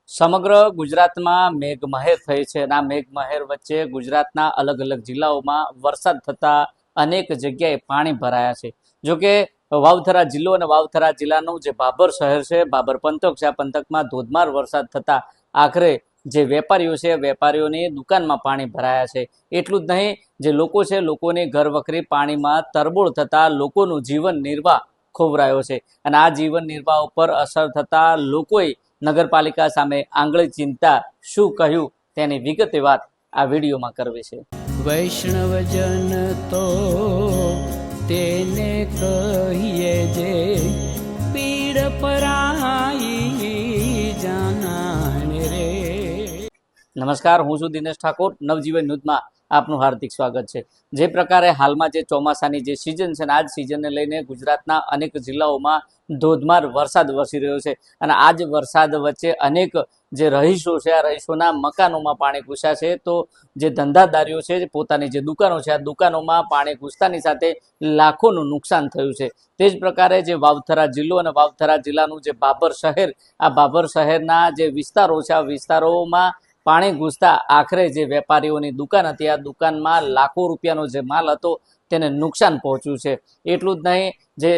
સમગ્ર ગુજરાતમાં મેઘમહેર થઈ છે અને આ મેઘમહેર વચ્ચે ગુજરાતના અલગ અલગ જિલ્લાઓમાં વરસાદ થતા અનેક જગ્યાએ પાણી ભરાયા છે. જોકે વાવથરા જિલ્લો અને વાવથરા જિલ્લાનું જે બાબર શહેર છે, બાબર પંથક છે, આ પંથકમાં ધોધમાર વરસાદ થતા આખરે જે વેપારીઓ છે, વેપારીઓની દુકાનમાં પાણી ભરાયા છે. એટલું જ નહીં, જે લોકો છે, લોકોની ઘરવખરી પાણીમાં તરબોળ થતા લોકોનું જીવન નિર્વાહ ખોવરાયો છે અને આ જીવન નિર્વાહ ઉપર અસર થતા લોકોએ નગરપાલિકા સામે આંગળી ચિંતા શું કહ્યું તેની વિગતે વાત આ વિડીયોમાં કરવી છે. વૈષ્ણવજન તો તેને કહીએ જે પીડ પરાઈ જાનાને રે. નમસ્કાર, હું છું દિનેશ ઠાકોર. નવજીવન ન્યૂઝમાં આપનું હાર્દિક સ્વાગત છે. જે પ્રકારે હાલમાં જે ચોમાસાની જે સિઝન છે, આ જ સિઝનને લઈને ગુજરાતના અનેક જિલ્લાઓમાં ધોધમાર વરસાદ વરસી રહ્યો છે અને આ જ વરસાદ વચ્ચે અનેક જે રહીશો છે, આ રહીશોના મકાનોમાં પાણી ઘૂસ્યા છે. તો જે ધંધાદારીઓ છે, પોતાની જે દુકાનો છે, આ દુકાનોમાં પાણી ઘૂસતાની સાથે લાખોનું નુકસાન થયું છે. તે જ પ્રકારે જે વાવથરા જિલ્લો અને વાવથરા જિલ્લાનું જે બાબર શહેર, આ બાબર શહેરના જે વિસ્તારો છે, આ વિસ્તારોમાં પાણી ઘૂસતા આખરે જે વેપારીઓની દુકાન હતી, આ દુકાનમાં લાખો રૂપિયાનો જે માલ હતો તેને નુકસાન પહોંચ્યું છે. એટલું જ નહીં, જે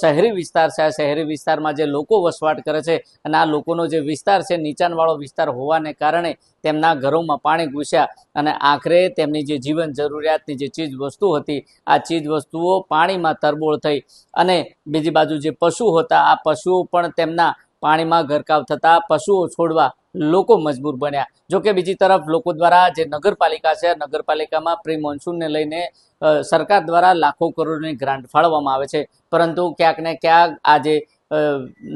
શહેરી વિસ્તાર છે, આ શહેરી વિસ્તારમાં જે લોકો વસવાટ કરે છે અને આ લોકોનો જે વિસ્તાર છે, નીચાણવાળો વિસ્તાર હોવાને કારણે તેમના ઘરોમાં પાણી ઘૂસ્યા અને આખરે તેમની જે જીવન જરૂરિયાતની જે ચીજ વસ્તુ હતી, આ ચીજ વસ્તુઓ પાણીમાં તરબોળ થઈ અને બીજી બાજુ જે પશુ હતા, આ પશુઓ પણ તેમના પાણીમાં ગરકાવ થતા પશુઓ છોડવા લોકો મજબૂર બન્યા. જોકે બીજી તરફ લોકો દ્વારા જે નગરપાલિકા છે, નગરપાલિકામાં પ્રી મોન્સૂનને લઈને સરકાર દ્વારા લાખો કરોડની ગ્રાન્ટ ફાળવવામાં આવે છે, પરંતુ ક્યાંક ને ક્યાંક આ જે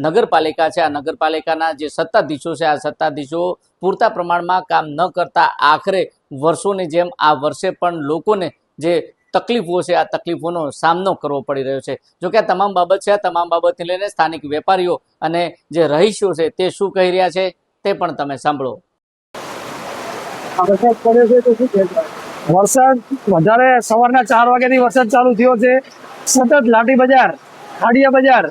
નગરપાલિકા છે, આ નગરપાલિકાના જે સત્તાધીશો છે, આ સત્તાધીશો પૂરતા પ્રમાણમાં કામ ન કરતા આખરે વર્ષોની જેમ આ વર્ષે પણ લોકોને જે તકલીફો છે, આ તકલીફોનો સામનો કરવો પડી રહ્યો છે. જોકે આ તમામ બાબત છે, આ તમામ બાબતને લઈને સ્થાનિક વેપારીઓ અને જે રહીશો છે તે શું કહી રહ્યા છે તે પણ તમે સાંભળો. વરસાદ પડ્યો છે તો શું કહેવાય? વરસાદ વધારે સવારના 4 વાગ્યાથી વરસાદ ચાલુ થયો છે. સતત લાઠી બજાર, ખાડિયા બજાર,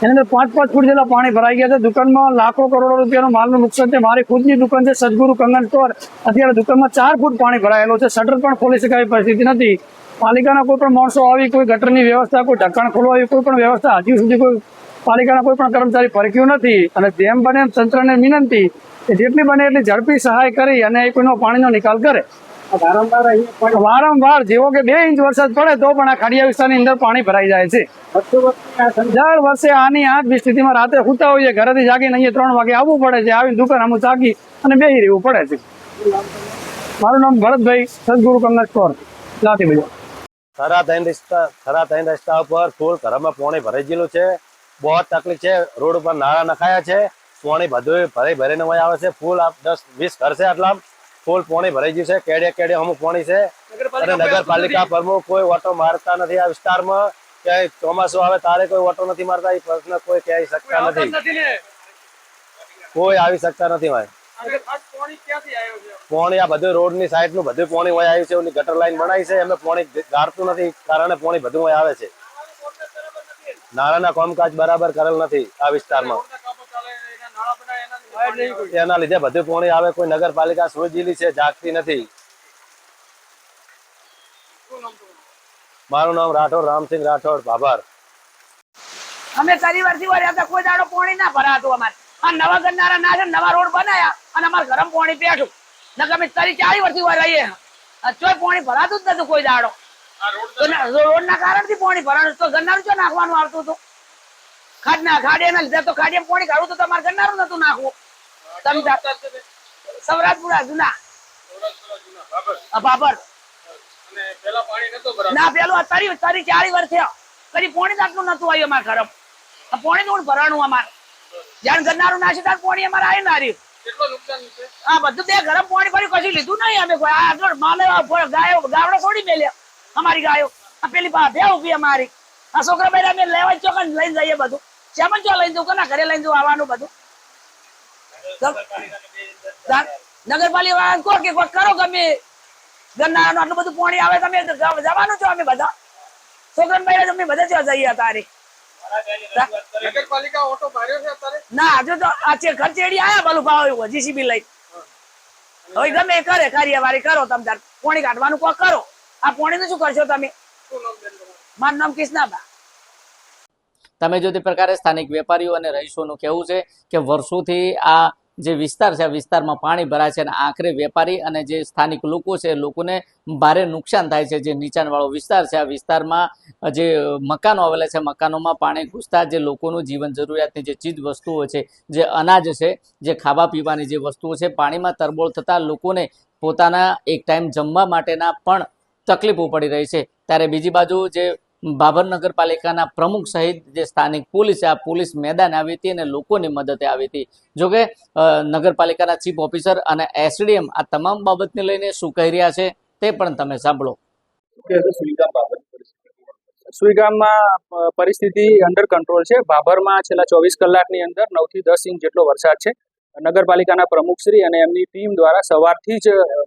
એની અંદર 5-5 ફૂટ જેટલા પાણી ભરાઈ ગયા છે. દુકાનમાં લાખો કરોડો રૂપિયાનું માલનું નુકસાન છે. મારી ખુદની દુકાન છે સદગુરુ કંગન સ્ટોર. અત્યારે દુકાનમાં 4 ફૂટ પાણી ભરાયેલો છે. શટર પણ ખોલી શકાય એવી પરિસ્થિતિ નથી. પાલિકાના કોઈ પણ માણસો આવી કોઈ ગટરની વ્યવસ્થા, કોઈ ઢક્કણ ખોલવા એવી કોઈ પણ વ્યવસ્થા હજી સુધી કોઈ પાલિકાના કોઈ પણ કર્મચારી ફરક્યું નથી. અને જેમ બને એમ તંત્રને વિનંતી કે જેટલી બને એટલી ઝડપી સહાય કરી અને કોઈનો પાણીનો નિકાલ કરે. વારંવાર જેવો કે 2 ઇંચ વરસાદ પડે તો પણ આ ખાડિયા વિસ્તારની અંદર પાણી ભરાઈ જાય છે. દર વર્ષે આની આ જ સ્થિતિમાં રાત્રે સૂતા હોઈએ, ઘરેથી જાગીને અહીંયા 3 વાગે આવવું પડે છે. આવીને દુકાન અમુક જાગી અને બેસી રહેવું પડે છે. મારું નામ ભરતભાઈ, સદગુરુ કંગન સ્ટોર, લાઠી બજાર. થરા ત્રણ રસ્તા ઉપર ફૂલ ઘરમાં પાણી ભરાઈ ગયેલું છે. બહુ તકલીફ છે. રોડ ઉપર નાળા નખાયા છે. પાણી બધું ભરીને વહી આવે છે. ફૂલ 10-20 ઘર છે, આટલા ફૂલ પાણી ભરાઈ ગયું છે. કેડે અમુક પાણી છે અને નગરપાલિકા પ્રમુખ કોઈ ઓટો મારતા નથી આ વિસ્તારમાં. ક્યાંય ચોમાસું આવે તારે કોઈ ઓટો નથી મારતા. એ પ્રશ્ન કોઈ ક્યાંય શકતા નથી, કોઈ આવી શકતા નથી. ભાઈ પાણી આ બધું રોડ ની સાઈડ નું બધું પાણી વહી આવ્યું છે. ઓલી ગટર લાઈન બનાવી છે, એમને પાણી ગાળતું નથી, કારણે પાણી બધું વહી આવે છે. નાળાના કામકાજ બરાબર કરેલ નથી આ વિસ્તારમાં, એના લીધે બધું પાણી આવે. કોઈ નગરપાલિકા સુજીલી છે, જાગતી નથી. મારું નામ રાઠોડ, રામસિંહ રાઠોડ, ભાભર. અમે ઘણી વર્ષથી વર્યા હતા, કોઈ દાડો પાણી ના ભરાતું. અમારે આ નવા ગરનારા ના છે, નવા રોડ બનાયા અને અમારે ઘરમાં પાણી પેઠું. નકર અમે 40 વર્ષથી રહીએ, ચોય પાણી ભરાતું જ નતું કોઈ દાડો. રોડ ના કારણથી પાણી ભરાનું તો ગરનારું ચો નાખવાનું આવતું હતું. ખાડિયા ના લીધે તો ખાડિયા પાણી કાઢવું તો તમારે ગરનારું નતું નાખવું. સૌરાષ્ટ્રપુરા જૂના બાબર ના પેલું 40 વર્ષ થયા કદી પાણી આટલું નતું આવ્યું અમારા ઘરમાં. પાણી થોડું ભરાણું અમારે જાણ ગરનારું નાખી ત્યારે પાણી અમારે આવી ના રહ્યું. હા, બધું 2 ઘર પાણી ભર્યું, કશું લીધું નહીં અમે. કોઈ ગાવડો છોડી મેલ્યા અમારી ગાયો. પેલી બે ઉભી અમારી. આ છોકરા બેરા અમે લેવા ચોકન લઈને જઈએ. બધું ચેમન ચો લઈને જવું, કોના ઘરે લઈને જવું આવવાનું બધું. નગરપાલિકા વાળા કહો કે કરો ગમે ગરનારાનું આટલું બધું પાણી આવે તમે જવાનું છો. અમે બધા છોકરા બેરા અમે બધા જઈએ તારે નગરપાલિકા ઓટો માર્યો છે અત્યારે? ના હજુ તો આ છે ખર્ચેડી આયા બાલું ભાવ જીસીબી લઈ હવે ગમે એ કરે કાર્યવાહી કરો તમે તાર પોણી કાઢવાનું કોક કરો આ પોણી નું શું કરશો તમે? શું નામ બેન તમારું? મારું નામ કિસનાબા. તમે જો તે પ્રકારે સ્થાનિક વેપારીઓ અને રહીશોનું કહેવું છે કે વર્ષોથી આ જે વિસ્તાર છે આ વિસ્તારમાં પાણી ભરાય છે અને આખરે વેપારી અને જે સ્થાનિક લોકો છે એ લોકોને ભારે નુકસાન થાય છે. જે નીચાણવાળો વિસ્તાર છે આ વિસ્તારમાં જે મકાનો આવેલા છે મકાનોમાં પાણી ઘૂસતા જે લોકોનું જીવન જરૂરિયાતની જે ચીજ વસ્તુઓ છે, જે અનાજ છે, જે ખાવા પીવાની જે વસ્તુઓ છે, પાણીમાં તરબોળ થતા લોકોને પોતાના એક ટાઈમ જમવા માટેના પણ તકલીફો પડી રહી છે. ત્યારે બીજી બાજુ જે બાબર નગરપાલિકાના પ્રમુખ સહિત જે સ્થાનિક પોલીસ છે આ પોલીસ મેદાન આવી હતી અને લોકોની મદદે આવી હતી. જોકે નગરપાલિકાના ચીફ ઓફિસર અને એસડીએમ આ તમામ બાબતને લઈને શું કહી રહ્યા છે તે પણ તમે સાંભળો. સુઈગામમાં પરિસ્થિતિ અંડર કંટ્રોલ છે. ભાભરમાં છેલ્લા 24 કલાકની અંદર 9 થી 10 ઇંચ જેટલો વરસાદ છે. નગરપાલિકાના પ્રમુખશ્રી અને એમની ટીમ દ્વારા સવારથી જ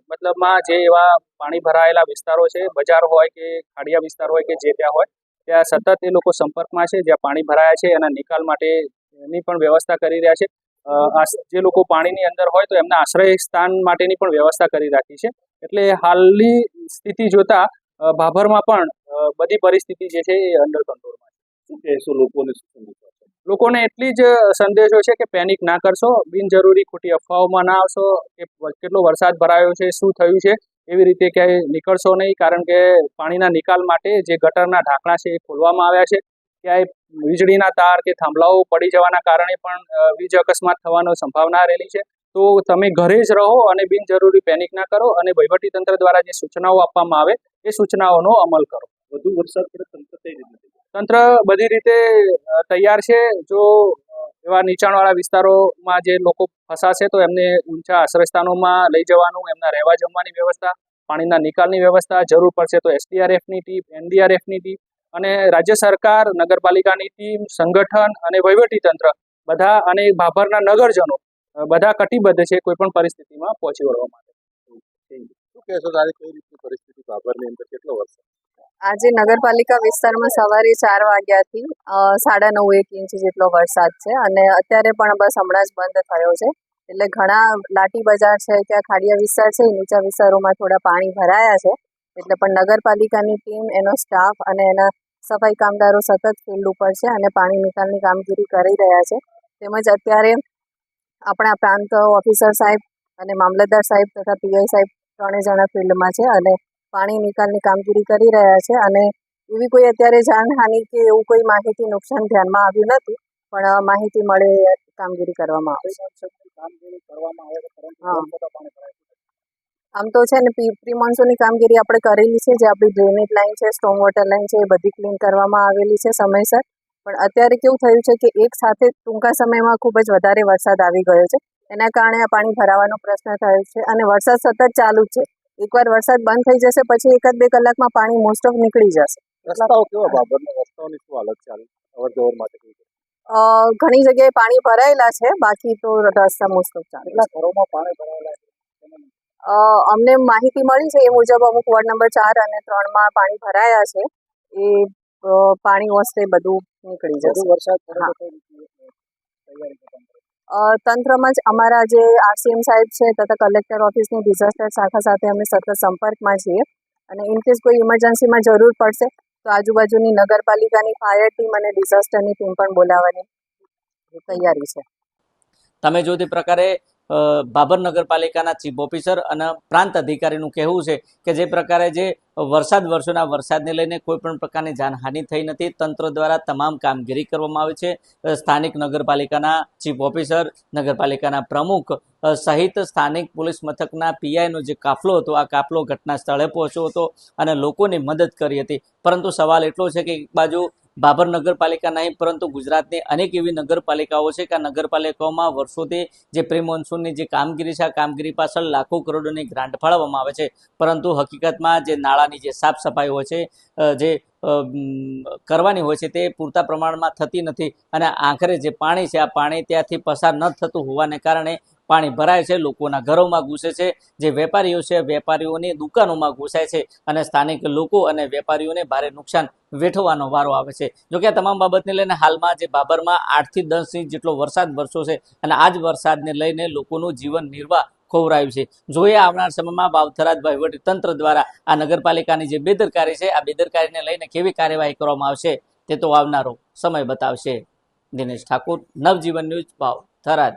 મતલબમાં જે એવા પાણી ભરાયેલા વિસ્તારો છે, બજાર હોય કે ખાડિયા વિસ્તાર હોય કે જે ત્યાં હોય ત્યાં સતત એ લોકો સંપર્કમાં છે. જ્યાં પાણી ભરાયા છે એના નિકાલ માટેની પણ વ્યવસ્થા કરી રહ્યા છે. જે લોકો પાણીની અંદર હોય તો એમના આશ્રય સ્થાન માટેની પણ વ્યવસ્થા કરી રાખી છે. એટલે હાલની સ્થિતિ જોતા ભાભરમાં પણ બધી પરિસ્થિતિ જે છે એ અંડર કંટ્રોલમાં છે. શું કહેશો લોકોને? લોકોને એટલી જ સંદેશો છે કે પેનિક ના કરશો, બિનજરૂરી ખોટી અફવાઓમાં ના આવશો કે કેટલો વરસાદ ભરાયો છે, શું થયું છે, એવી રીતે ક્યાંય નીકળશો નહીં. કારણ કે પાણીના નિકાલ માટે જે ગટરના ઢાંકણા છે એ ખોલવામાં આવ્યા છે. ક્યાંય વીજળીના તાર કે થાંભલાઓ પડી જવાના કારણે પણ વીજ અકસ્માત થવાની સંભાવના રહેલી છે. તો તમે ઘરે જ રહો અને બિનજરૂરી પેનિક ના કરો અને વહીવટીતંત્ર દ્વારા જે સૂચનાઓ આપવામાં આવે એ સૂચનાઓનો અમલ કરો. વધુ વરસાદ પડે તંત્ર કઈ રીતે? તંત્ર બધી રીતે તૈયાર છે. જો એવા નીચાણવાળા વિસ્તારોમાં જે લોકો ફસાશે તો એમને ઊંચા આશ્રયસ્થાનોમાં લઈ જવાનું, એમના રહેવા જમવાની વ્યવસ્થા, પાણીના નિકાલની વ્યવસ્થા, જરૂર પડશે તો એસડીઆરએફની ટીમ, એનડીઆરએફની ટીમ અને રાજ્ય સરકાર, નગરપાલિકાની ટીમ, સંગઠન અને વહીવટીતંત્ર બધા અને ભાભરના નગરજનો બધા કટિબદ્ધ છે કોઈ પણ પરિસ્થિતિમાં પહોંચી વળવા માટે. શું કહેશો તારી કઈ રીતની પરિસ્થિતિ ભાભરની અંદર? કેટલો વરસાદ? આજે નગરપાલિકા વિસ્તારમાં સવારે 4 વાગ્યાથી 9.5 ઇંચ જેટલો વરસાદ છે અને અત્યારે પણ બસ હમણાં જ બંધ થયો છે. એટલે ઘણા લાઠી બજાર છે, ત્યાં ખાડિયા વિસ્તાર છે, નીચા વિસ્તારોમાં થોડા પાણી ભરાયા છે. એટલે પણ નગરપાલિકાની ટીમ, એનો સ્ટાફ અને એના સફાઈ કામદારો સતત ફિલ્ડ ઉપર છે અને પાણી નિકાલની કામગીરી કરી રહ્યા છે. તેમજ અત્યારે આપણા પ્રાંત ઓફિસર સાહેબ અને મામલતદાર સાહેબ તથા પીઆઈ સાહેબ 3 જણા ફિલ્ડમાં છે અને પાણી નિકાલની કામગીરી કરી રહ્યા છે. અને એવી કોઈ અત્યારે જાનહાનિ કે એવું કોઈ માહિતી નુકસાન ધ્યાનમાં આવ્યું નથી, પણ માહિતી મળે કામગીરી કરવામાં આવશે. આમ તો છે ને પ્રી મોન્સૂનની કામગીરી આપણે કરેલી છે. જે આપણી ડ્રેનેજ લાઇન છે, સ્ટોમ વોટર લાઇન છે, એ બધી ક્લીન કરવામાં આવેલી છે સમયસર. પણ અત્યારે કેવું થયું છે કે એક સાથે ટૂંકા સમયમાં ખૂબ જ વધારે વરસાદ આવી ગયો છે. એના કારણે આ પાણી ભરાવાનો પ્રશ્ન થયો છે અને વરસાદ સતત ચાલુ જ છે. એકવાર વરસાદ બંધ થઈ જશે પછી 1-2 કલાકમાં પાણી મોસ્ટ ઓફ નીકળી જશે. રસ્તાઓ કેવા ભાભરના? રસ્તાઓની શું હાલત છે અવર જવર માટે? ઘણી જગ્યાએ પાણી ભરાયેલા છે, બાકી તો રસ્તા મોસ્ટ ઓફ ચાલે. ઘરોમાં પાણી ભરાયેલા? અમને માહિતી મળી છે એ મુજબ અમુક વોર્ડ નંબર 4 અને 3માં પાણી ભરાયા છે. એ પાણી વસ્તે બધું નીકળી જશે. વરસાદ તંત્રમાં જ અમારા જે આરસીએમ સાહેબ છે તથા કલેક્ટર ઓફિસની ડિઝાસ્ટર શાખા સાથે અમે સતત સંપર્કમાં છીએ અને ઇનકેસ કોઈ ઇમરજન્સીમાં જરૂર પડશે તો આજુબાજુની નગરપાલિકાની ફાયર ટીમ અને ડિઝાસ્ટરની ટીમ પણ બોલાવવાની તૈયારી છે. તમે જો તે પ્રકારે બાબર નગરપાલિકાના ચીફ ઓફિસર અને પ્રાંત અધિકારીનું કહેવું છે કે જે પ્રકારે જે વરસાદ વરસોના વરસાદને લઈને કોઈ પણ પ્રકારની જાનહાનિ થઈ નથી. તંત્ર દ્વારા તમામ કામગીરી કરવામાં આવી છે. સ્થાનિક નગરપાલિકાના ચીફ ઓફિસર, નગરપાલિકાના પ્રમુખ સહિત સ્થાનિક પોલીસ મથકના પીઆઈનો જે કાફલો હતો આ કાફલો ઘટના સ્થળે પહોંચ્યો હતો અને લોકોની મદદ કરી હતી. પરંતુ સવાલ એટલો છે કે એક બાજુ બાબર નગરપાલિકા નહીં પરંતુ ગુજરાતની અનેક એવી નગરપાલિકાઓ છે કે આ નગરપાલિકાઓમાં વર્ષોથી જે પ્રી મોન્સૂનની જે કામગીરી છે આ કામગીરી પાછળ લાખો કરોડોની ગ્રાન્ટ ફાળવવામાં આવે છે. પરંતુ હકીકતમાં જે નાળાની જે સાફ સફાઈ હોય છે, જે કરવાની હોય છે તે પૂરતા પ્રમાણમાં થતી નથી અને આખરે જે પાણી છે આ પાણી ત્યાંથી પસાર ન થતું હોવાને કારણે પાણી ભરાય છે, લોકોના ઘરોમાં ઘૂસે છે, જે વેપારીઓ છે વેપારીઓની દુકાનોમાં ઘૂસાય છે અને સ્થાનિક લોકો અને વેપારીઓને ભારે નુકસાન વેઠવાનો વારો આવે છે. જોકે આ તમામ બાબતને લઈને હાલમાં જે બાબરમાં 8 થી 10 ઇંચ જેટલો વરસાદ વરસ્યો છે અને આ જ વરસાદને લઈને લોકોનું જીવન નિર્વાહ ખોવરાયું છે. જોઈએ આવનાર સમયમાં બાવથરાદ વહીવટી તંત્ર દ્વારા આ નગરપાલિકાની જે બેદરકારી છે, આ બેદરકારીને લઈને કેવી કાર્યવાહી કરવામાં આવશે તે તો આવનારો સમય બતાવશે. દિનેશ ઠાકોર, નવજીવન ન્યૂઝ, બાવથરાદ.